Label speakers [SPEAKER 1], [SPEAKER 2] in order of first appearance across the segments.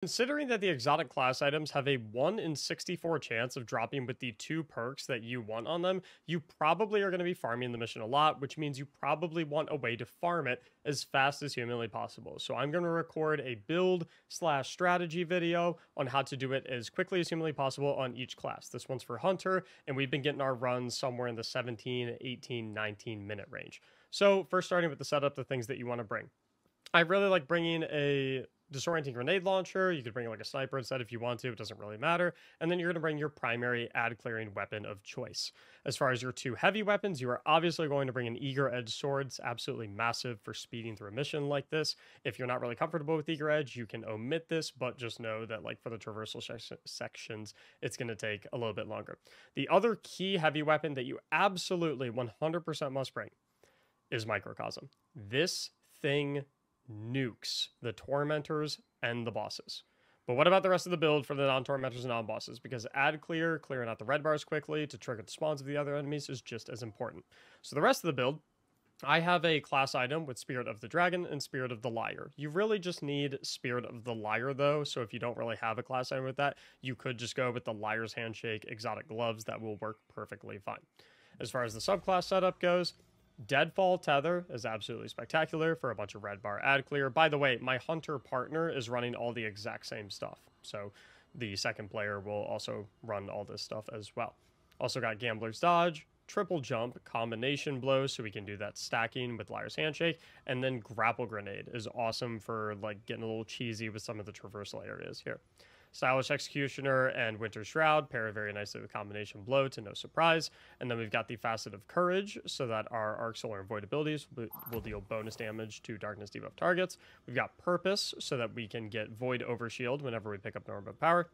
[SPEAKER 1] Considering that the exotic class items have a 1 in 64 chance of dropping with the 2 perks that you want on them, you probably are going to be farming the mission a lot, which means you probably want a way to farm it as fast as humanly possible. So I'm going to record a build/strategy video on how to do it as quickly as humanly possible on each class. This one's for Hunter, and we've been getting our runs somewhere in the 17, 18, 19 minute range. So first, starting with the setup, the things that you want to bring. I really like bringing a disorienting grenade launcher. You could bring like a sniper instead if you want to. It doesn't really matter. And then you're going to bring your primary ad clearing weapon of choice. As far as your 2 heavy weapons, you are obviously going to bring an eager edge sword. It's absolutely massive for speeding through a mission like this. If you're not really comfortable with eager edge, you can omit this, but just know that like for the traversal sections, it's going to take a little bit longer. The other key heavy weapon that you absolutely 100% must bring is Microcosm. This thing nukes the tormentors and the bosses. But what about the rest of the build for the non-tormentors and non-bosses? Because clearing out the red bars quickly to trigger the spawns of the other enemies is just as important. So the rest of the build, I have a class item with Spirit of the Dragon and Spirit of the Liar. You really just need Spirit of the Liar though, so if you don't really have a class item with that, you could just go with the Liar's Handshake exotic gloves. That will work perfectly fine. As far as the subclass setup goes, Deadfall Tether is absolutely spectacular for a bunch of red bar ad clear. By the way, my Hunter partner is running all the exact same stuff. So the second player will also run all this stuff as well. Also got Gambler's Dodge, Triple Jump, Combination Blow, so we can do that stacking with Liar's Handshake. And then Grapple Grenade is awesome for like getting a little cheesy with some of the traversal areas here. Stylish Executioner and Winter Shroud pair very nicely with Combination Blow to no surprise. And then we've got the Facet of Courage so that our Arc Solar and Void abilities will deal bonus damage to Darkness debuff targets. We've got Purpose so that we can get Void Overshield whenever we pick up Normal Power.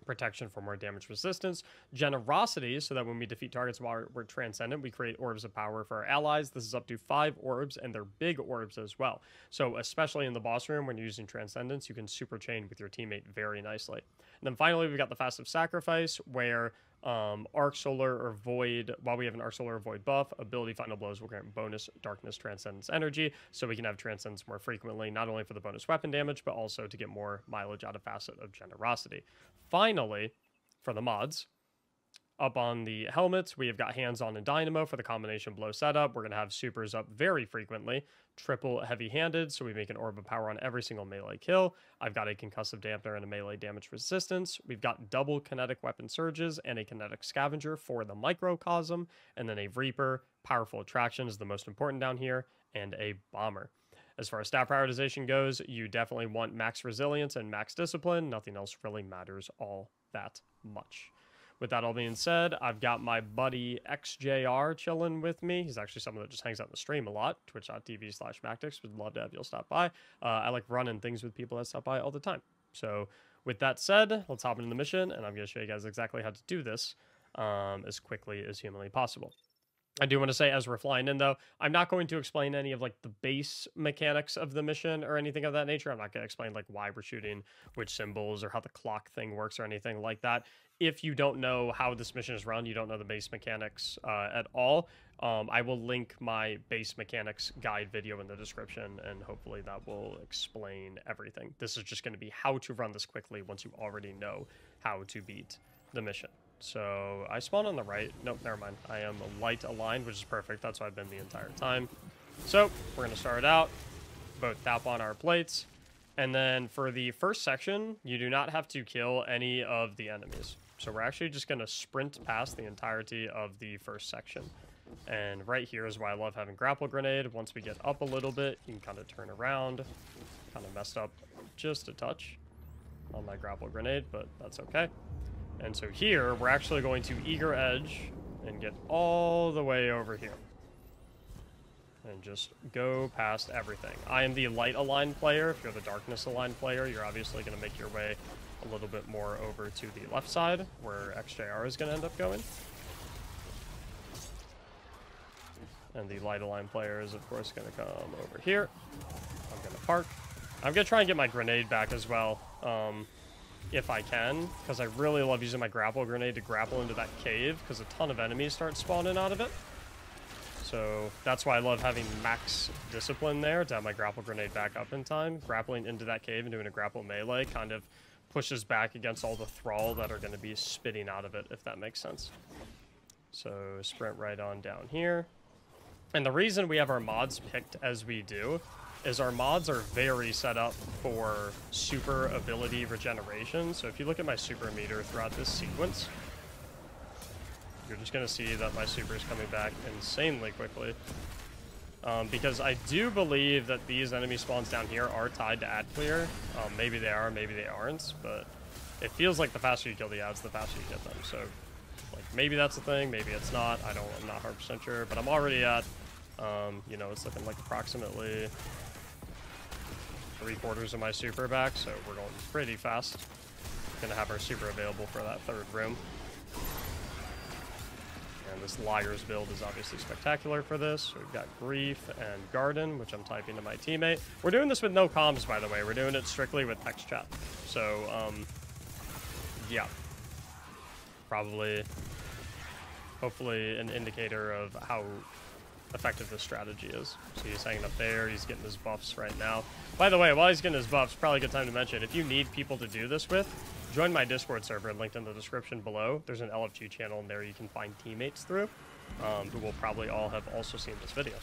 [SPEAKER 1] Protection for more damage resistance, Generosity, so that when we defeat targets while we're transcendent, we create orbs of power for our allies. This is up to 5 orbs, and they're big orbs as well. So especially in the boss room, when you're using Transcendence, you can super chain with your teammate very nicely. And then finally, we've got the Fast of Sacrifice, where Arc Solar or Void, while we have an Arc Solar or Void buff, ability Final Blows will grant bonus Darkness Transcendence energy, so we can have Transcendence more frequently, not only for the bonus weapon damage, but also to get more mileage out of Facet of Generosity. Finally, for the mods, up on the helmets, we have got Hands-On and Dynamo for the Combination Blow setup. We're going to have supers up very frequently. Triple Heavy-Handed, so we make an Orb of Power on every single melee kill. I've got a Concussive Dampener and a melee damage resistance. We've got double Kinetic Weapon Surges and a Kinetic Scavenger for the Microcosm, and then a Reaper. Powerful Attraction is the most important down here, and a Bomber. As far as stat prioritization goes, you definitely want max resilience and max discipline. Nothing else really matters all that much. With that all being said, I've got my buddy XJR chilling with me. He's actually someone that just hangs out in the stream a lot. Twitch.tv/Mactics. Would love to have you stop by. I like running things with people that stop by all the time. So with that said, let's hop into the mission, and I'm going to show you guys exactly how to do this as quickly as humanly possible. I do want to say, as we're flying in, though, I'm not going to explain any of like the base mechanics of the mission or anything of that nature. I'm not going to explain like why we're shooting, which symbols, or how the clock thing works or anything like that. If you don't know how this mission is run, you don't know the base mechanics at all, I will link my base mechanics guide video in the description, and hopefully that will explain everything. This is just going to be how to run this quickly once you already know how to beat the mission. So I spawn on the right. Nope, never mind. I am light aligned, which is perfect. That's what I've been the entire time. So we're going to start out, both tap on our plates. And then for the first section, you do not have to kill any of the enemies. So we're actually just going to sprint past the entirety of the first section. And right here is why I love having Grapple Grenade. Once we get up a little bit, you can kind of turn around. Kind of messed up just a touch on my Grapple Grenade, but that's okay. And so here, we're actually going to Eager Edge and get all the way over here. And just go past everything. I am the light aligned player. If you're the darkness aligned player, you're obviously going to make your way a little bit more over to the left side, where XJR is going to end up going. And the light aligned player is, of course, going to come over here. I'm going to park. I'm going to try and get my grenade back as well. If I can, because I really love using my grapple grenade to grapple into that cave, because a ton of enemies start spawning out of it. So So that's why I love having max discipline there to have my grapple grenade back up in time. Grappling into that cave and doing a grapple melee kind of pushes back against all the thrall that are going to be spitting out of it, if that makes sense. So sprint right on down here. And the reason we have our mods picked as we do is our mods are very set up for super ability regeneration. So if you look at my super meter throughout this sequence, you're just going to see that my super is coming back insanely quickly. Because I do believe that these enemy spawns down here are tied to ad clear. Maybe they are, maybe they aren't, but it feels like the faster you kill the ads, the faster you get them. So like maybe that's the thing, maybe it's not. I'm not 100% sure, but I'm already at, you know, it's looking like approximately 3/4 of my super back, so we're going pretty fast. Gonna have our super available for that third room. And this Liar's build is obviously spectacular for this. So we've got Grief and Garden, which I'm typing to my teammate. We're doing this with no comms, by the way. We're doing it strictly with text chat. So, yeah. Probably, hopefully an indicator of how effective this strategy is. So he's hanging up there. He's getting his buffs right now. By the way, while he's getting his buffs, probably a good time to mention, if you need people to do this with, join my Discord server linked in the description below. There's an LFG channel in there you can find teammates through, who will probably all have also seen this video.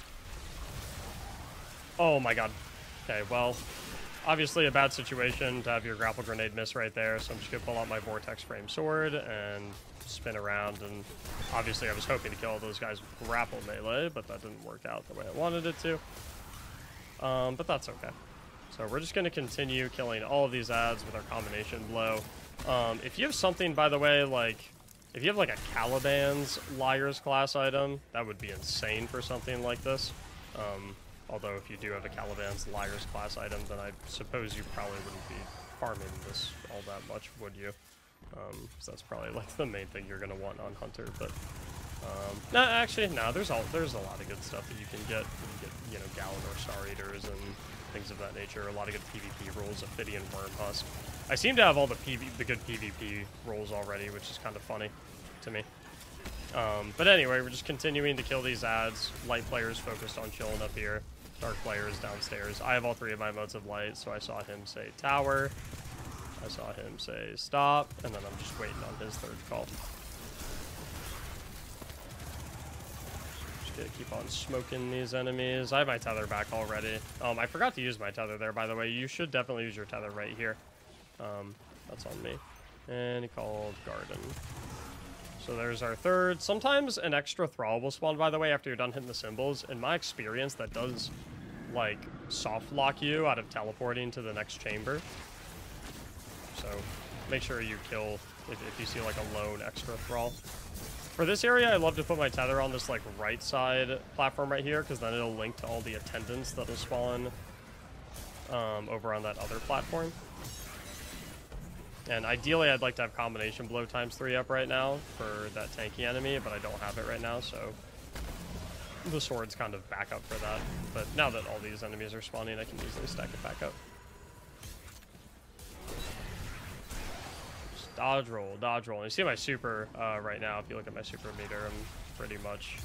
[SPEAKER 1] Oh my god. Okay, well, obviously a bad situation to have your grapple grenade miss right there, so I'm just gonna pull out my Vortex Frame Sword and spin around, and obviously I was hoping to kill all those guys with grapple melee, but that didn't work out the way I wanted it to. But that's okay. So we're just going to continue killing all of these ads with our combination blow. If you have something, by the way, like, if you have like a Caliban's Liar's class item, that would be insane for something like this. Although if you do have a Caliban's Liar's class item, then I suppose you probably wouldn't be farming this all that much, would you? So that's probably like the main thing you're going to want on Hunter, but no, actually, no, there's a lot of good stuff that you can get. You can get, you know, Galanor Star Eaters and things of that nature. A lot of good PvP rolls, Ophidian Worm Husk. I seem to have all the good PvP rolls already, which is kind of funny to me. But anyway, we're just continuing to kill these ads. Light players focused on chilling up here. Dark players downstairs. I have all three of my modes of light, so I saw him say tower. I saw him say stop, and then I'm just waiting on his third call. Just gonna keep on smoking these enemies. I have my tether back already. I forgot to use my tether there, by the way. You should definitely use your tether right here. That's on me. And he called Garden. So there's our third. Sometimes an extra thrall will spawn, by the way, after you're done hitting the symbols. In my experience, that does, like, soft lock you out of teleporting to the next chamber. So make sure you kill if you see like a lone extra thrall. For this area, I love to put my tether on this like right side platform right here, because then it'll link to all the attendants that'll spawn over on that other platform. And ideally, I'd like to have combination blow ×3 up right now for that tanky enemy, but I don't have it right now, so the sword's kind of backup for that. But now that all these enemies are spawning, I can easily stack it back up. Dodge roll, dodge roll. And you see my super right now. If you look at my super meter, I'm pretty much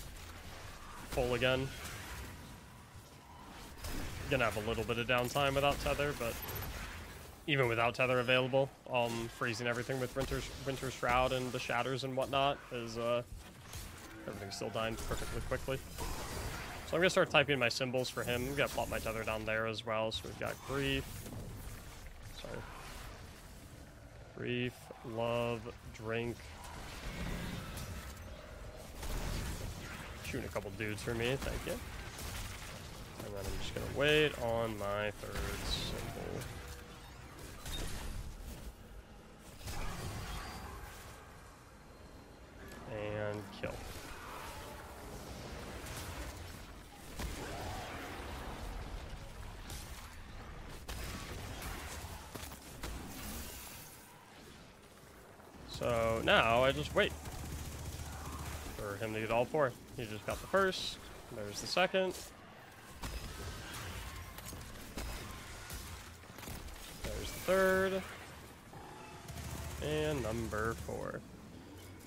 [SPEAKER 1] full again. Gonna have a little bit of downtime without tether, but even without tether available, freezing everything with Winter's Shroud and the shatters and whatnot is everything's still dying perfectly quickly. So I'm gonna start typing my symbols for him. I'm gonna plop my tether down there as well. So we've got Grief. Sorry. Grief, love, drink. Shooting a couple dudes for me, thank you. And then I'm just gonna wait on my third symbol. And kill. So now I just wait for him to get all four. He just got the first. There's the second. There's the third. And number 4.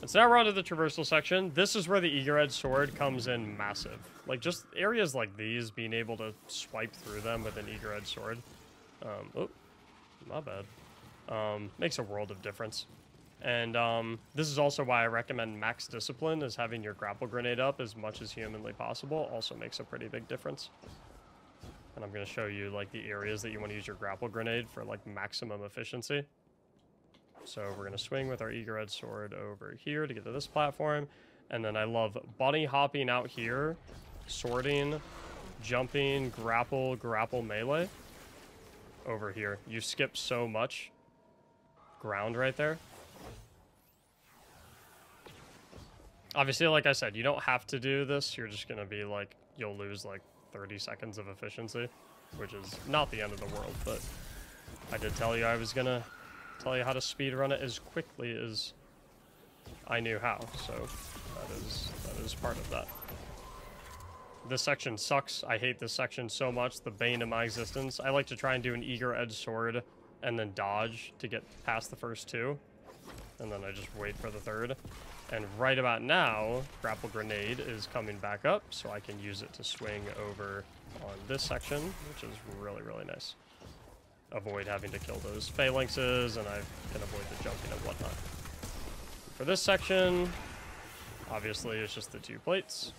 [SPEAKER 1] And so now we're on to the traversal section. This is where the Eager Edge Sword comes in massive. Like, just areas like these, being able to swipe through them with an Eager Edge Sword. Oh, my bad. Makes a world of difference. And this is also why I recommend max discipline, is having your grapple grenade up as much as humanly possible also makes a pretty big difference. And I'm going to show you, like, the areas that you want to use your grapple grenade for, like, maximum efficiency. So we're going to swing with our Eager Edge Sword over here to get to this platform. And then I love bunny hopping out here, sorting, jumping, grapple, grapple melee over here. You skip so much ground right there. Obviously, like I said, you don't have to do this. You're just going to be like, you'll lose like 30 seconds of efficiency, which is not the end of the world, but I did tell you I was going to tell you how to speedrun it as quickly as I knew how, so that is part of that. This section sucks. I hate this section so much, the bane of my existence. I like to try and do an Eager Edge Sword and then dodge to get past the first two, and then I just wait for the third. And right about now, grapple grenade is coming back up, so I can use it to swing over on this section, which is really, really nice. Avoid having to kill those phalanxes, and I can avoid the jumping and whatnot. For this section, obviously it's just the two plates.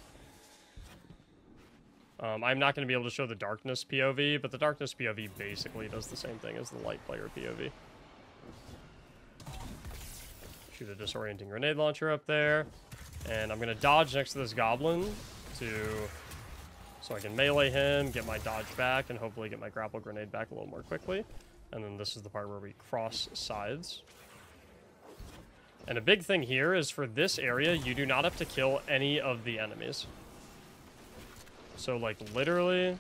[SPEAKER 1] I'm not going to be able to show the darkness POV, but the darkness POV basically does the same thing as the light player POV. Shoot a disorienting grenade launcher up there, and I'm going to dodge next to this goblin so I can melee him, get my dodge back, and hopefully get my grapple grenade back a little more quickly. And then this is the part where we cross sides. And a big thing here is for this area, you do not have to kill any of the enemies. So, like, literally,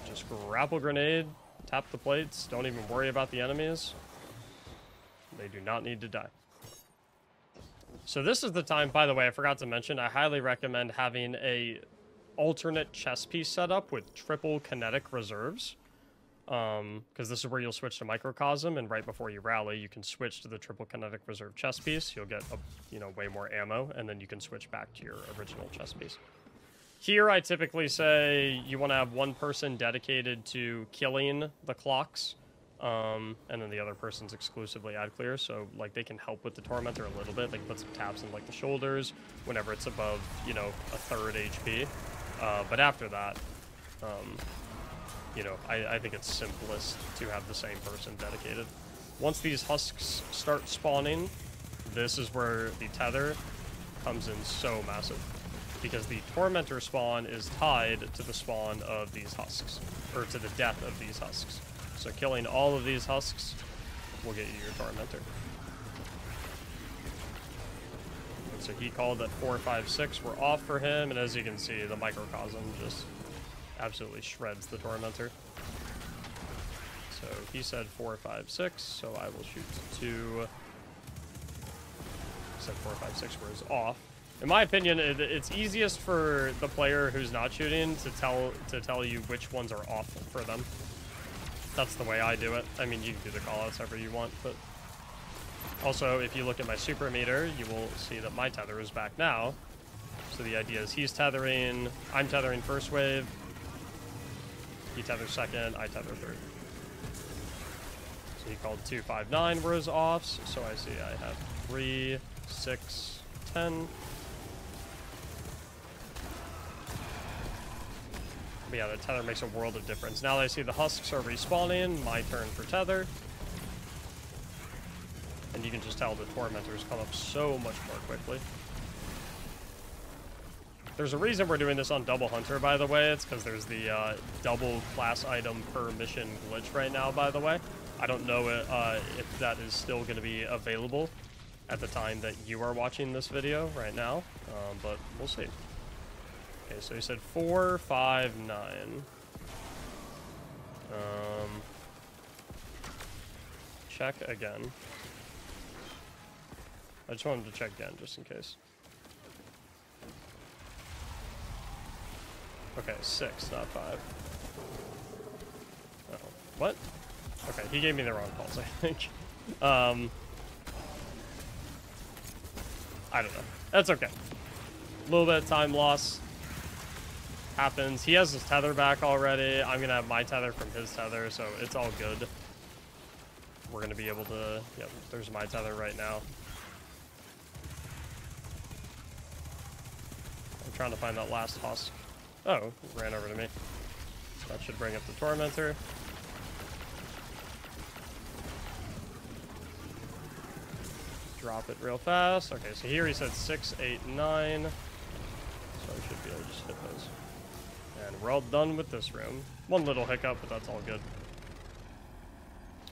[SPEAKER 1] just grapple grenade, tap the plates, don't even worry about the enemies. They do not need to die. So this is the time, by the way, I forgot to mention, I highly recommend having a alternate chess piece setup with triple kinetic reserves. Because this is where you'll switch to microcosm, and right before you rally, you can switch to the triple kinetic reserve chess piece. You'll get, way more ammo, and then you can switch back to your original chess piece. Here, I typically say you want to have one person dedicated to killing the clocks, and then the other person's exclusively ad clear, so like they can help with the Tormentor a little bit. They can put some taps in like the shoulders whenever it's above, a third HP. But after that, I think it's simplest to have the same person dedicated. Once these husks start spawning, this is where the tether comes in so massive, because the Tormentor spawn is tied to the spawn of these husks, or to the death of these husks. So killing all of these husks will get you your Tormentor. And so he called that 4, 5, 6 were off for him, and as you can see, the microcosm just absolutely shreds the Tormentor. So he said 4, 5, 6, so I will shoot 2. He said 4, 5, 6 was off. In my opinion, it's easiest for the player who's not shooting to tell you which ones are off for them. That's the way I do it. I mean, you can do the callouts however you want, but also if you look at my super meter, you will see that my tether is back now. So the idea is he's tethering, I'm tethering first wave, he tethers second, I tether third. So he called 2, 5, 9 were his offs, so I see I have 3, 6, 10. But yeah, the tether makes a world of difference. Now that I see the husks are respawning, my turn for tether. And you can just tell the Tormentors come up so much more quickly. There's a reason we're doing this on Double Hunter, by the way. It's because there's the double class item per mission glitch right now, by the way. I don't know if that is still going to be available at the time that you are watching this video right now, but we'll see. Okay, so he said 4, 5, 9. Check again. I just wanted to check again, just in case. Okay, 6, not 5. Uh-oh. What? Okay, he gave me the wrong pulse, I think. I don't know. That's okay. A little bit of time loss happens. He has his tether back already. I'm going to have my tether from his tether, so it's all good. We're going to be able to... Yep, there's my tether right now. I'm trying to find that last husk. Oh, ran over to me. That should bring up the Tormentor. Drop it real fast. Okay, so here he said 6, 8, 9. So I should be able to just hit those. And we're all done with this room. One little hiccup, but that's all good.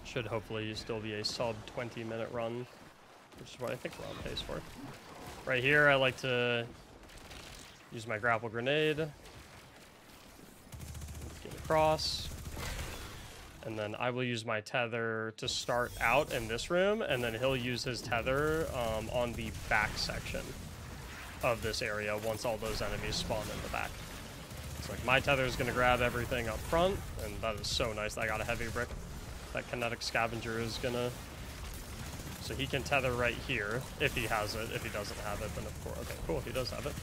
[SPEAKER 1] Should hopefully still be a sub 20-minute run, which is what I think we're on pace for. Right here, I like to use my grapple grenade. Get across. And then I will use my tether to start out in this room, and then he'll use his tether on the back section of this area once all those enemies spawn in the back. It's like my tether is going to grab everything up front, and that is so nice. I got a heavy brick. That kinetic scavenger is going to... So he can tether right here, if he has it. If he doesn't have it, then of course... Okay, cool, if he does have it.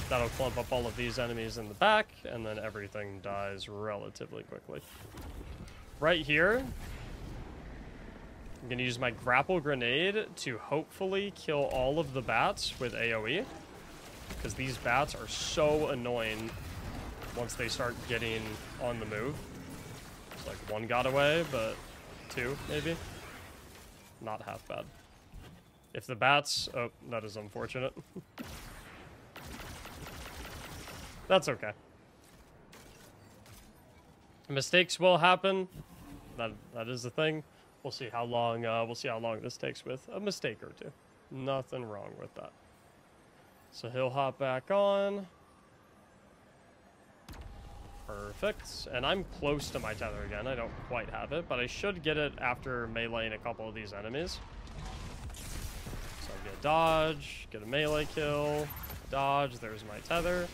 [SPEAKER 1] That'll clump up all of these enemies in the back, and then everything dies relatively quickly. Right here, I'm going to use my grapple grenade to hopefully kill all of the bats with AoE. Because these bats are so annoying once they start getting on the move. It's like one got away, but two, maybe. Not half bad. If the bats... Oh, that is unfortunate. That's okay. Mistakes will happen. That is the thing. We'll see how long this takes with a mistake or two. Nothing wrong with that. So he'll hop back on. Perfect. And I'm close to my tether again. I don't quite have it, but I should get it after meleeing a couple of these enemies. So I'm gonna dodge, get a melee kill, dodge, there's my tether.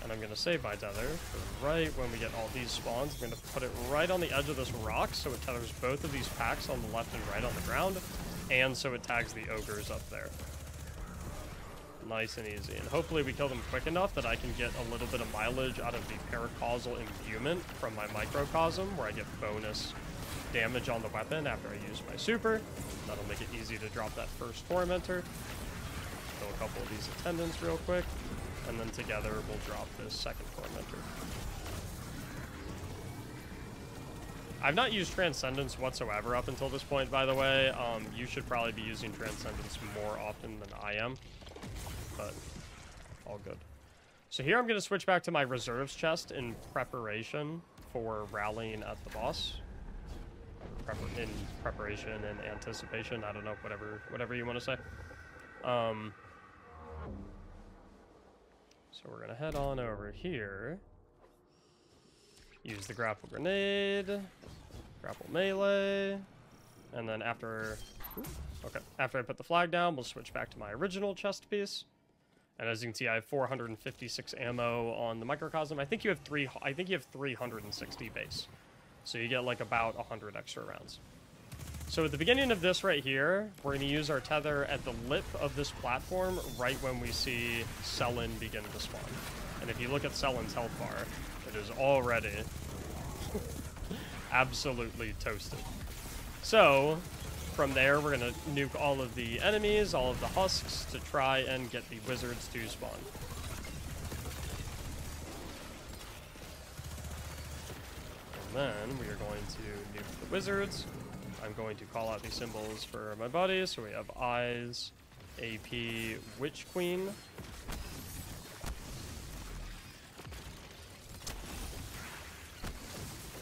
[SPEAKER 1] And I'm going to save my tether for right when we get all these spawns. I'm going to put it right on the edge of this rock so it tethers both of these packs on the left and right on the ground. And so it tags the ogres up there. Nice and easy. And hopefully we kill them quick enough that I can get a little bit of mileage out of the paracausal imbuement from my microcosm, where I get bonus damage on the weapon after I use my super. That'll make it easy to drop that first Tormentor. Kill a couple of these attendants real quick. And then together we'll drop this second Tormentor. I've not used Transcendence whatsoever up until this point, by the way. You should probably be using Transcendence more often than I am. But all good. So here I'm going to switch back to my reserves chest in preparation for rallying at the boss. In preparation and anticipation. I don't know, whatever you want to say. So we're going to head on over here, use the grapple grenade, grapple melee, and then after I put the flag down, we'll switch back to my original chest piece. And as you can see, I have 456 ammo on the microcosm. I think you have 360 base. So you get like about 100 extra rounds. So at the beginning of this right here, we're going to use our tether at the lip of this platform right when we see Selin begin to spawn. And if you look at Selin's health bar, it is already absolutely toasted. So from there, we're going to nuke all of the enemies, all of the husks, to try and get the wizards to spawn. And then we are going to nuke the wizards. I'm going to call out these symbols for my buddies. So we have Eyes, AP, Witch Queen.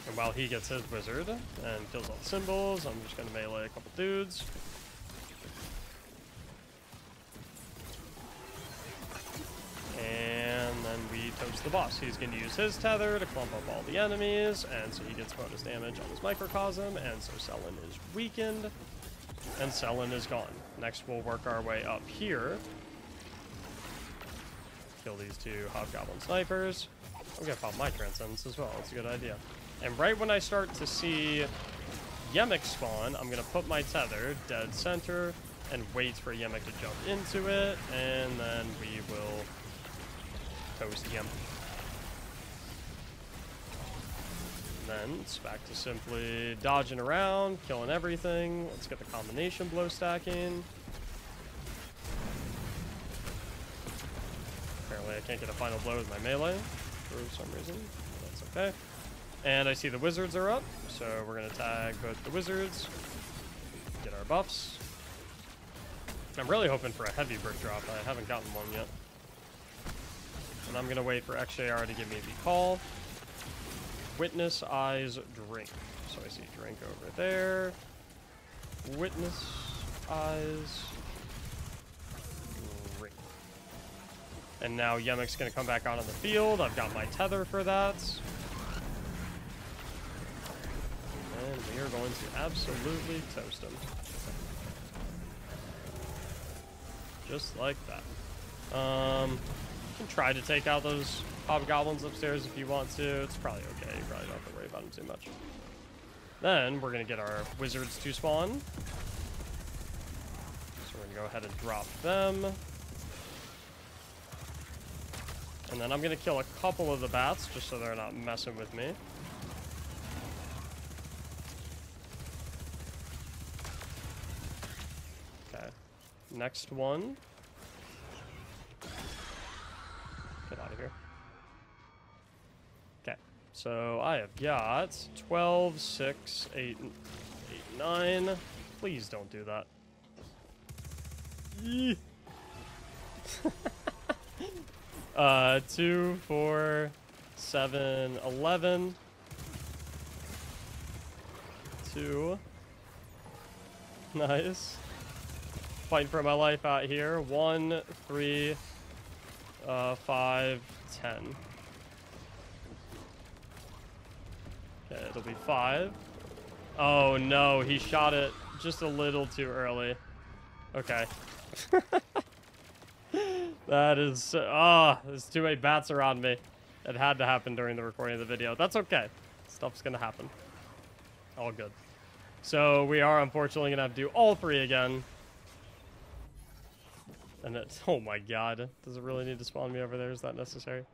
[SPEAKER 1] And while he gets his wizard and kills all the symbols, I'm just going to melee a couple dudes. And then we toast the boss. He's going to use his tether to clump up all the enemies, and so he gets bonus damage on his microcosm, and so Selin is weakened, and Selin is gone. Next, we'll work our way up here. Kill these two Hobgoblin snipers. I'm going to pop my Transcendence as well. That's a good idea. And right when I start to see Yemic spawn, I'm going to put my tether dead center, and wait for Yemek to jump into it, and then we will toast Yem. Then it's back to simply dodging around, killing everything. Let's get the combination blow stacking. Apparently I can't get a final blow with my melee for some reason. That's okay. And I see the wizards are up, so we're going to tag both the wizards, get our buffs. I'm really hoping for a heavy brick drop. I haven't gotten one yet. And I'm going to wait for XJR to give me the call. Witness, eyes, drink. So I see drink over there. Witness, eyes, drink. And now Yemek's going to come back out on the field. I've got my tether for that. And we are going to absolutely toast him. Just like that. You can try to take out those hobgoblins upstairs if you want to. It's probably okay. You probably don't have to worry about them too much. Then we're going to get our wizards to spawn. So we're going to go ahead and drop them. And then I'm going to kill a couple of the bats just so they're not messing with me. Okay. Next one. Get out of here. Okay, so I have got 12, 6, 8, 9. Please don't do that. Yee. 2, 4, 7, 11. 2. Nice. Fighting for my life out here. 1, 3, 5, 10. Okay, it'll be 5. Oh no, he shot it just a little too early. Okay. That is... there's too many bats around me. It had to happen during the recording of the video. That's okay. Stuff's gonna happen. All good. So we are unfortunately gonna have to do all 3 again. And it's, oh my god, does it really need to spawn me over there? Is that necessary?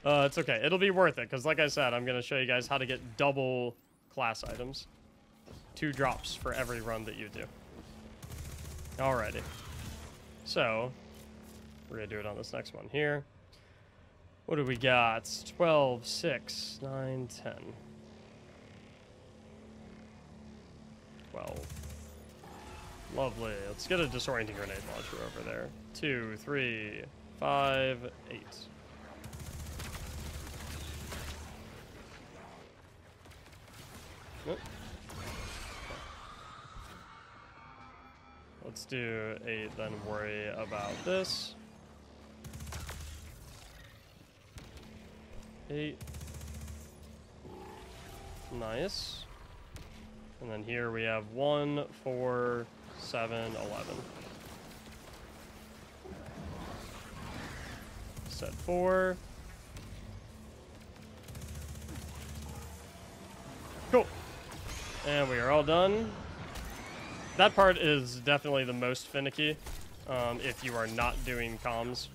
[SPEAKER 1] It's okay. It'll be worth it, because like I said, I'm going to show you guys how to get double class items. 2 drops for every run that you do. Alrighty. So, we're going to do it on this next one here. What do we got? 12, 6, 9, 10. 12. Lovely. Let's get a disorienting grenade launcher over there. 2, 3, 5, 8. Nope. Let's do 8, then worry about this. 8. Nice. And then here we have 1, 4, 7, 11. Set 4. Cool. And we are all done. That part is definitely the most finicky if you are not doing comms.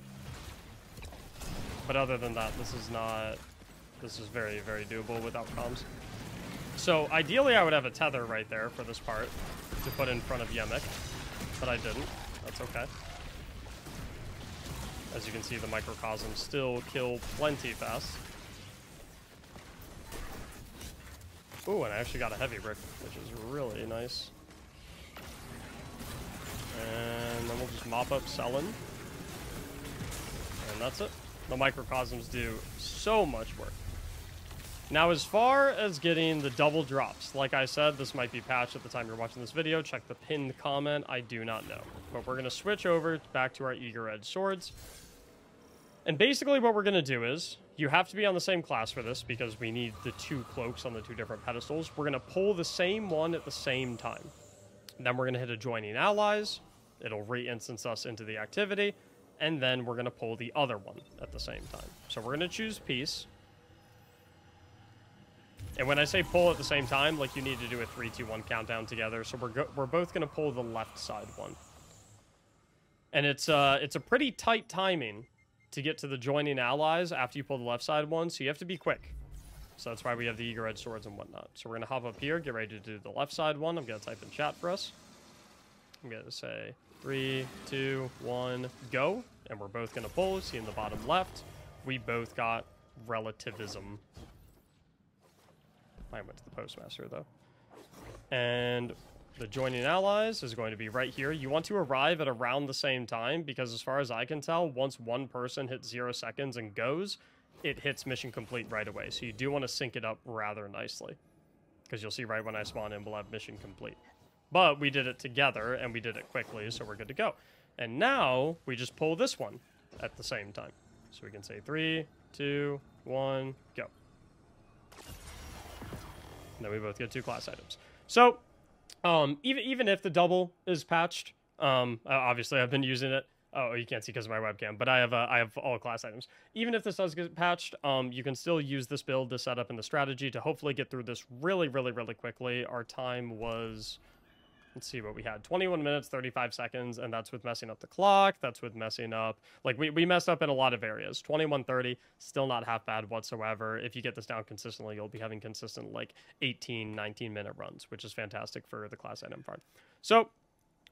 [SPEAKER 1] But other than that, this is very, very doable without comms. So ideally I would have a tether right there for this part to put in front of Yemek, but I didn't. That's okay. As you can see, the microcosms still kill plenty fast. Ooh, and I actually got a heavy brick, which is really nice. And then we'll just mop up Selin. And that's it. The microcosms do so much work. Now, as far as getting the double drops, like I said, this might be patched at the time you're watching this video. Check the pinned comment. I do not know. But we're going to switch over back to our Eager Edge swords. And basically what we're going to do is, you have to be on the same class for this because we need the 2 cloaks on the 2 different pedestals. We're going to pull the same one at the same time. Then we're going to hit adjoining allies. It'll re-instance us into the activity. And then we're going to pull the other one at the same time. So we're going to choose peace. And when I say pull at the same time, like, you need to do a 3, 2, 1 countdown together. So we're both going to pull the left side one. And it's a pretty tight timing to get to the joining allies after you pull the left side one, so you have to be quick. So that's why we have the eager edge swords and whatnot. So we're going to hop up here, get ready to do the left side one. I'm going to type in chat for us. I'm going to say 3, 2, 1, go. And we're both going to pull. See in the bottom left, we both got relativism. I went to the postmaster, though. And the joining allies is going to be right here. You want to arrive at around the same time, because as far as I can tell, once one person hits 0 seconds and goes, it hits mission complete right away. So you do want to sync it up rather nicely, because you'll see right when I spawn in, we'll have mission complete. But we did it together, and we did it quickly, so we're good to go. And now we just pull this one at the same time. So we can say 3, 2, 1, go. And then we both get 2 class items. So even if the double is patched, obviously I've been using it. Oh, you can't see because of my webcam, but I have all class items. Even if this does get patched, you can still use this build, the setup, and the strategy to hopefully get through this really, really, really quickly. Our time was, let's see what we had, 21 minutes, 35 seconds, and that's with messing up the clock. That's with messing up, like, we messed up in a lot of areas. 21:30, still not half bad whatsoever. If you get this down consistently, you'll be having consistent, like, 18, 19-minute runs, which is fantastic for the class item farm. So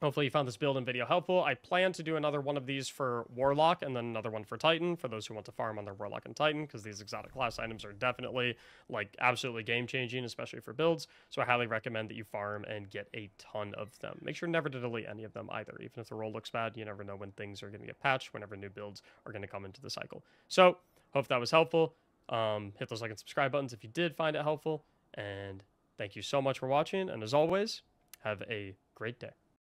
[SPEAKER 1] hopefully you found this build and video helpful. I plan to do another one of these for Warlock and then another one for Titan for those who want to farm on their Warlock and Titan, because these exotic class items are definitely, like, absolutely game-changing, especially for builds. So I highly recommend that you farm and get a ton of them. Make sure never to delete any of them either. Even if the roll looks bad, you never know when things are going to get patched, whenever new builds are going to come into the cycle. So hope that was helpful. Hit those like and subscribe buttons if you did find it helpful. And thank you so much for watching. And as always, have a great day.